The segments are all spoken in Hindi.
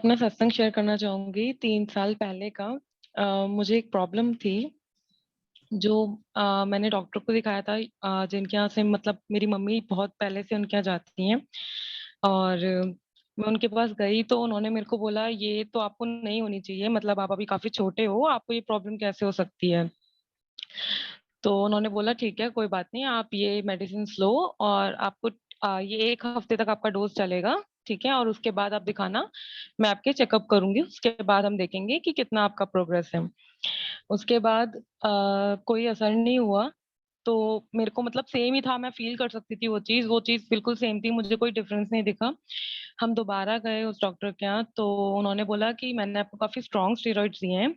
अपना सत्संग शेयर करना चाहूँगी। 3 साल पहले का मुझे एक प्रॉब्लम थी जो मैंने डॉक्टर को दिखाया था, जिनके यहाँ से मतलब मेरी मम्मी बहुत पहले से उनके यहाँ जाती हैं। और मैं उनके पास गई तो उन्होंने मेरे को बोला ये तो आपको नहीं होनी चाहिए, मतलब आप अभी काफ़ी छोटे हो, आपको ये प्रॉब्लम कैसे हो सकती है? तो उन्होंने बोला ठीक है, कोई बात नहीं, आप ये मेडिसिन्स लो और आपको ये 1 हफ्ते तक आपका डोज़ चलेगा, ठीक है? और उसके बाद आप दिखाना, मैं आपके चेकअप करूँगी, उसके बाद हम देखेंगे कि कितना आपका प्रोग्रेस है। उसके बाद कोई असर नहीं हुआ, तो मेरे को मतलब सेम ही था, मैं फ़ील कर सकती थी वो चीज़ बिल्कुल सेम थी, मुझे कोई डिफ़रेंस नहीं दिखा। हम दोबारा गए उस डॉक्टर के यहाँ, तो उन्होंने बोला कि मैंने आपको काफ़ी स्ट्रॉन्ग स्टेरॉइड्स दिए हैं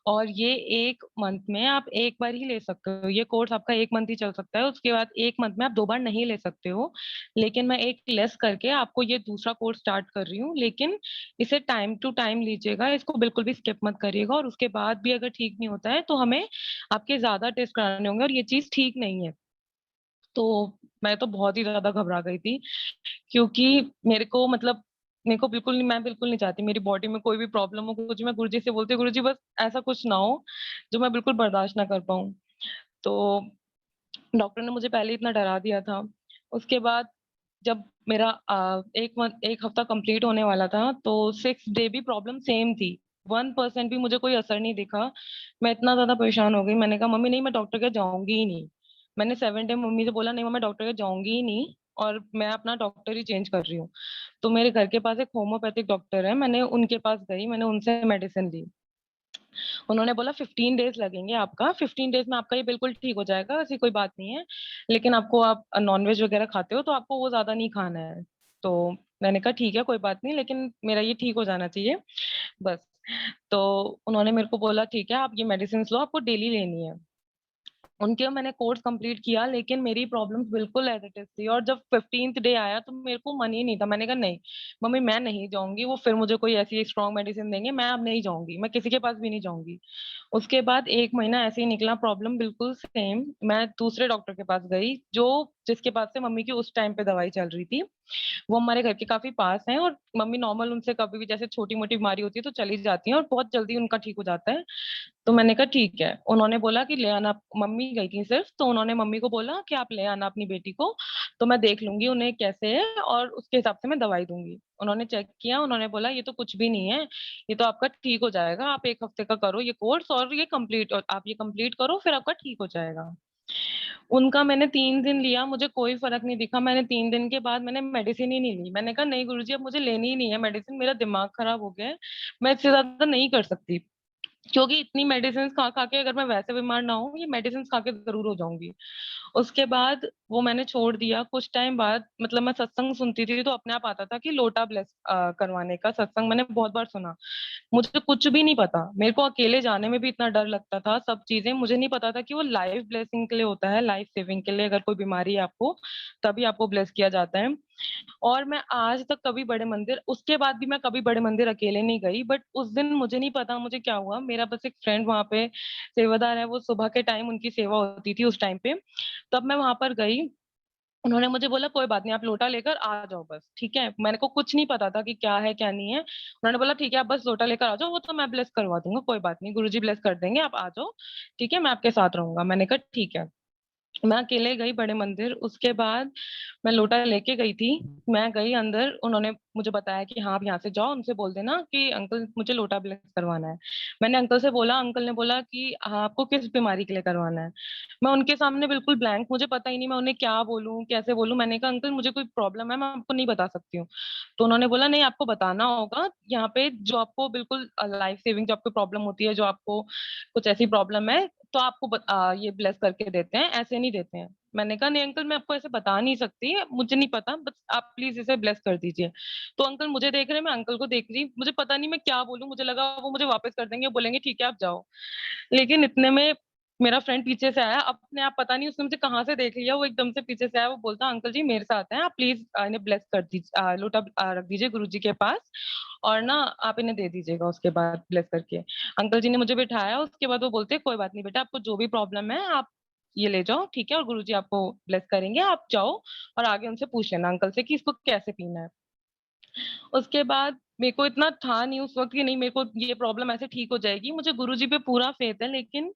और ये 1 मंथ में आप 1 बार ही ले सकते हो। ये कोर्स आपका 1 मंथ ही चल सकता है, उसके बाद 1 मंथ में आप 2 बार नहीं ले सकते हो। लेकिन मैं 1 लेस करके आपको ये दूसरा कोर्स स्टार्ट कर रही हूँ, लेकिन इसे टाइम टू टाइम लीजिएगा, इसको बिल्कुल भी स्किप मत करिएगा और उसके बाद भी अगर ठीक नहीं होता है, तो हमें आपके ज़्यादा टेस्ट कराने होंगे और ये चीज़ ठीक नहीं है। तो मैं तो बहुत ही ज़्यादा घबरा गई थी, क्योंकि मेरे को बिल्कुल नहीं, मैं बिल्कुल नहीं चाहती मेरी बॉडी में कोई भी प्रॉब्लम हो, कुछ मैं गुरुजी से बोलती हूँ, गुरुजी बस ऐसा कुछ ना हो, जो मैं बिल्कुल बर्दाश्त ना कर पाऊँ। तो डॉक्टर ने मुझे पहले इतना डरा दिया था। उसके बाद जब मेरा 1 हफ्ता कंप्लीट होने वाला था, तो 6th डे भी प्रॉब्लम सेम थी। 1% भी मुझे कोई असर नहीं दिखा। मैं इतना ज़्यादा परेशान हो गई, मैंने कहा मम्मी नहीं, मैं डॉक्टर के जाऊँगी ही नहीं। मैंने 7 डे मम्मी से बोला नहीं, मैं डॉक्टर के जाऊँगी ही नहीं और मैं अपना डॉक्टर ही चेंज कर रही हूँ। तो मेरे घर के पास एक होम्योपैथिक डॉक्टर है, मैंने उनके पास गई, मैंने उनसे मेडिसिन ली। उन्होंने बोला 15 डेज़ लगेंगे आपका, 15 डेज़ में आपका ये बिल्कुल ठीक हो जाएगा, ऐसी कोई बात नहीं है। लेकिन आपको आप नॉन-वेज वगैरह खाते हो तो आपको वो ज़्यादा नहीं खाना है। तो मैंने कहा ठीक है, कोई बात नहीं, लेकिन मेरा ये ठीक हो जाना चाहिए, बस। तो उन्होंने मेरे को बोला ठीक है, आप ये मेडिसिन्स लो, आपको डेली लेनी है। उनके मैंने कोर्स कंप्लीट किया, लेकिन मेरी प्रॉब्लम्स बिल्कुल एज़ इट इज़ थी और जब 15th डे आया तो मेरे को मन ही नहीं था। मैंने कहा नहीं, मम्मी मैं नहीं जाऊँगी, वो फिर मुझे कोई ऐसी स्ट्रॉन्ग मेडिसिन देंगे, मैं अब नहीं जाऊँगी, मैं किसी के पास भी नहीं जाऊँगी। उसके बाद 1 महीना ऐसे ही निकला, प्रॉब्लम बिल्कुल सेम। मैं दूसरे डॉक्टर के पास गई, जो जिसके पास से मम्मी की उस टाइम पे दवाई चल रही थी। वो हमारे घर के काफ़ी पास हैं और मम्मी नॉर्मल उनसे कभी भी जैसे छोटी-मोटी बीमारी होती है तो चली जाती हैं और बहुत जल्दी उनका ठीक हो जाता है। तो मैंने कहा ठीक है। उन्होंने बोला कि ले आना, मम्मी गई थी सिर्फ, तो उन्होंने मम्मी को बोला कि आप ले आना अपनी बेटी को, तो मैं देख लूँगी उन्हें कैसे है और उसके हिसाब से मैं दवाई दूँगी। उन्होंने चेक किया, उन्होंने बोला ये तो कुछ भी नहीं है, ये तो आपका ठीक हो जाएगा, आप 1 हफ्ते का करो ये कोर्स और आप ये कंप्लीट करो फिर आपका ठीक हो जाएगा। उनका मैंने 3 दिन लिया, मुझे कोई फ़र्क नहीं दिखा, मैंने 3 दिन के बाद मैंने मेडिसिन ही नहीं ली। मैंने कहा नहीं गुरुजी अब मुझे लेनी ही नहीं है मेडिसिन, मेरा दिमाग खराब हो गया है, मैं इससे ज़्यादा नहीं कर सकती। क्योंकि इतनी मेडिसिन्स खा-खा के अगर मैं वैसे बीमार ना हूँ, ये मेडिसिन्स खा के ज़रूर हो जाऊँगी। उसके बाद वो मैंने छोड़ दिया, कुछ टाइम बाद मतलब मैं सत्संग सुनती थी तो अपने आप आता था कि लोटा ब्लेस करवाने का सत्संग मैंने बहुत बार सुना। मुझे कुछ भी नहीं पता, मेरे को अकेले जाने में भी इतना डर लगता था, सब चीज़ें मुझे नहीं पता था कि वो लाइफ ब्लेसिंग के लिए होता है, लाइफ सेविंग के लिए, अगर कोई बीमारी है आपको, तभी आपको ब्लेस किया जाता है। और मैं आज तक कभी बड़े मंदिर, उसके बाद भी मैं कभी बड़े मंदिर अकेले नहीं गई, बट उस दिन मुझे नहीं पता मुझे क्या हुआ, मेरा बस एक फ्रेंड वहाँ पे सेवादार है, वो सुबह के टाइम उनकी सेवा होती थी उस टाइम पे, तब मैं वहाँ पर गई, उन्होंने मुझे बोला कोई बात नहीं आप लोटा लेकर आ जाओ बस, ठीक है? मेरे को कुछ नहीं पता था कि क्या है, क्या नहीं है। उन्होंने बोला ठीक है आप बस लोटा लेकर आ जाओ, वो तो मैं ब्लेस करवा दूँगा, कोई बात नहीं, गुरुजी ब्लेस कर देंगे, आप आ जाओ, ठीक है? मैं आपके साथ रहूँगा। मैंने कहा ठीक है। मैं अकेले गई बड़े मंदिर, उसके बाद मैं लोटा लेके गई थी। मैं गई अंदर, उन्होंने मुझे बताया कि हाँ, आप यहाँ से जाओ, उनसे बोल देना कि अंकल मुझे लोटा ब्लेस करवाना है। मैंने अंकल से बोला, अंकल ने बोला कि हाँ, आपको किस बीमारी के लिए करवाना है? मैं उनके सामने बिल्कुल ब्लैंक, मुझे पता ही नहीं मैं उन्हें क्या बोलूँ, कैसे बोलूँ? मैंने कहा अंकल मुझे कोई प्रॉब्लम है, मैं आपको नहीं बता सकती हूँ। तो उन्होंने बोला नहीं आपको बताना होगा, यहाँ पे जो आपको बिल्कुल लाइफ सेविंग जो आपको प्रॉब्लम होती है, जो आपको कुछ ऐसी प्रॉब्लम है, तो आपको ये ब्लेस करके देते हैं, ऐसे नहीं देते हैं। मैंने कहा नहीं अंकल मैं आपको ऐसे बता नहीं सकती, मुझे नहीं पता, बस आप प्लीज़ इसे ब्लेस कर दीजिए। तो अंकल मुझे देख रहे हैं, मैं अंकल को देख रही, मुझे पता नहीं मैं क्या बोलूँ, मुझे लगा वो मुझे वापस कर देंगे, बोलेंगे ठीक है आप जाओ। लेकिन इतने में मेरा फ्रेंड पीछे से आया, अपने आप पता नहीं उसने मुझे कहाँ से देख लिया, वो एकदम से पीछे से आया, वो बोलता अंकल जी मेरे साथ हैं, आप प्लीज़ इन्हें ब्लेस कर लोटा रख दीजिए गुरुजी के पास और ना आप इन्हें दे दीजिएगा उसके बाद ब्लेस करके। अंकल जी ने मुझे बिठाया, उसके बाद वो बोलते कोई बात नहीं बेटा, आपको जो भी प्रॉब्लम है आप ये ले जाओ, ठीक है? और गुरुजी आपको ब्लेस करेंगे, आप जाओ और आगे उनसे पूछ लेना अंकल से कि इसको कैसे पीना है। उसके बाद मेरे को इतना था नहीं उस वक़्त कि नहीं मेरे को ये प्रॉब्लम ऐसे ठीक हो जाएगी। मुझे गुरुजी पे पूरा फ़ेथ है, लेकिन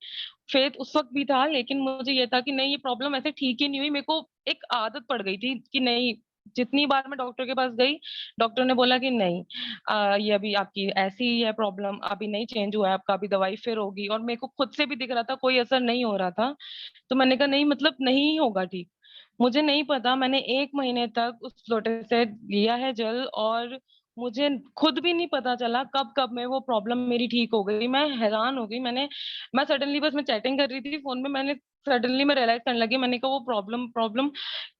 फ़ेथ उस वक़्त भी था, लेकिन मुझे ये था कि नहीं ये प्रॉब्लम ऐसे ठीक ही नहीं हुई। मेरे को एक आदत पड़ गई थी कि नहीं, जितनी बार मैं डॉक्टर के पास गई, डॉक्टर ने बोला कि नहीं ये अभी आपकी ऐसी ही है प्रॉब्लम, अभी नहीं चेंज हुआ है आपका, अभी दवाई फिर होगी, और मेरे को खुद से भी दिख रहा था कोई असर नहीं हो रहा था। तो मैंने कहा नहीं मतलब नहीं होगा ठीक। मुझे नहीं पता, मैंने 1 महीने तक उस लोटे से लिया है जल, और मुझे खुद भी नहीं पता चला कब-कब में वो प्रॉब्लम मेरी ठीक हो गई। मैं हैरान हो गई, मैं सडनली बस मैं चैटिंग कर रही थी फ़ोन में, मैंने सडनली मैं रियलाइज़ करने लगी, मैंने कहा वो प्रॉब्लम प्रॉब्लम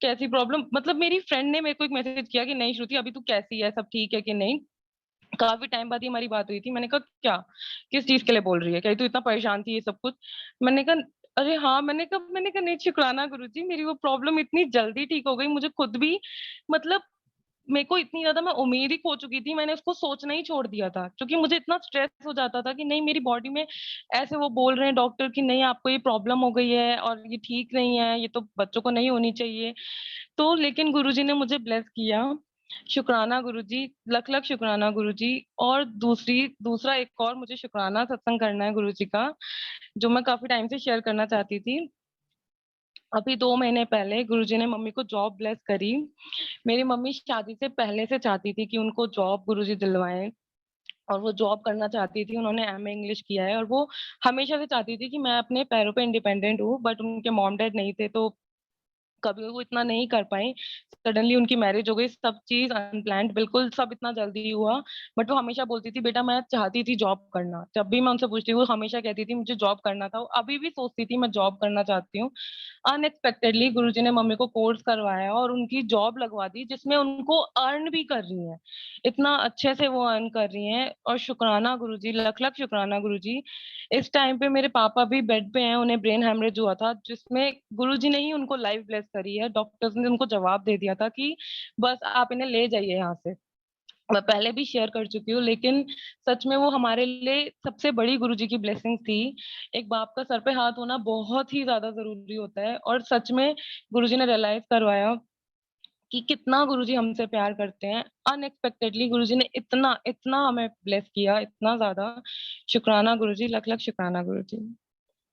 कैसी प्रॉब्लम, मतलब मेरी फ्रेंड ने मेरे को एक मैसेज किया कि नहीं श्रुति अभी तू कैसी है? सब ठीक है कि नहीं? काफ़ी टाइम बाद ही हमारी बात हुई थी। मैंने कहा क्या? किस चीज़ के लिए बोल रही है? कहीं तू इतना परेशान थी ये सब कुछ? मैंने कहा अरे हाँ, मैंने कहा नहीं शुक्राना गुरुजी, मेरी वो प्रॉब्लम इतनी जल्दी ठीक हो गई। मुझे खुद भी मतलब मेरे को इतनी ज़्यादा मैं उम्मीद ही खो चुकी थी, मैंने उसको सोचना ही छोड़ दिया था। क्योंकि मुझे इतना स्ट्रेस हो जाता था कि नहीं मेरी बॉडी में ऐसे वो बोल रहे हैं डॉक्टर कि नहीं आपको ये प्रॉब्लम हो गई है और ये ठीक नहीं है, ये तो बच्चों को नहीं होनी चाहिए। तो लेकिन गुरुजी ने मुझे ब्लेस किया। शुक्राना गुरुजी, लख-लख शुक्राना गुरुजी। और दूसरा एक और मुझे शुक्राना सत्संग करना है गुरुजी का, जो मैं काफ़ी टाइम से शेयर करना चाहती थी। अभी 2 महीने पहले गुरुजी ने मम्मी को जॉब ब्लेस करी। मेरी मम्मी शादी से पहले से चाहती थी कि उनको जॉब गुरुजी दिलवाएँ, और वो जॉब करना चाहती थी। उन्होंने एमए इंग्लिश किया है, और वो हमेशा से चाहती थी कि मैं अपने पैरों पे इंडिपेंडेंट हूँ, बट उनके मॉम-डैड नहीं थे, तो कभी वो इतना नहीं कर पाईं। सडनली उनकी मैरिज हो गई, सब चीज़ अनप्लान्ड, बिल्कुल सब इतना जल्दी हुआ। बट वो हमेशा बोलती थी, "बेटा मैं चाहती थी जॉब करना।" जब भी मैं उनसे पूछती हूँ, वो हमेशा कहती थी, "मुझे जॉब करना था।" वो अभी भी सोचती थी, मैं जॉब करना चाहती हूँ। अनएक्सपेक्टेडली गुरुजी ने मम्मी को कोर्स करवाया और उनकी जॉब लगवा दी, जिसमें उनको अर्न भी कर रही हैं। इतना अच्छे से वो अर्न कर रही हैं, और शुक्राना गुरुजी, लख-लख शुक्राना गुरुजी। इस टाइम पे मेरे पापा भी बेड पे हैं, उन्हें ब्रेन हैमरेज हुआ था, जिसमें गुरुजी ने ही उनको लाइफ ब्लेस करी है। डॉक्टर्स ने उनको जवाब दे दिया था कि बस आप इन्हें ले जाइए यहाँ से। मैं पहले भी शेयर कर चुकी हूँ, लेकिन सच में वो हमारे लिए सबसे बड़ी गुरुजी की ब्लेसिंग थी। एक बाप का सर पे हाथ होना बहुत ही ज़्यादा ज़रूरी होता है, और सच में गुरुजी ने रियलाइज़ करवाया कि कितना गुरुजी हमसे प्यार करते हैं। अनएक्सपेक्टेडली गुरुजी ने इतना, इतना हमें ब्लेस किया, इतना ज़्यादा। शुक्राना गुरुजी, लख-लख शुक्राना गुरुजी।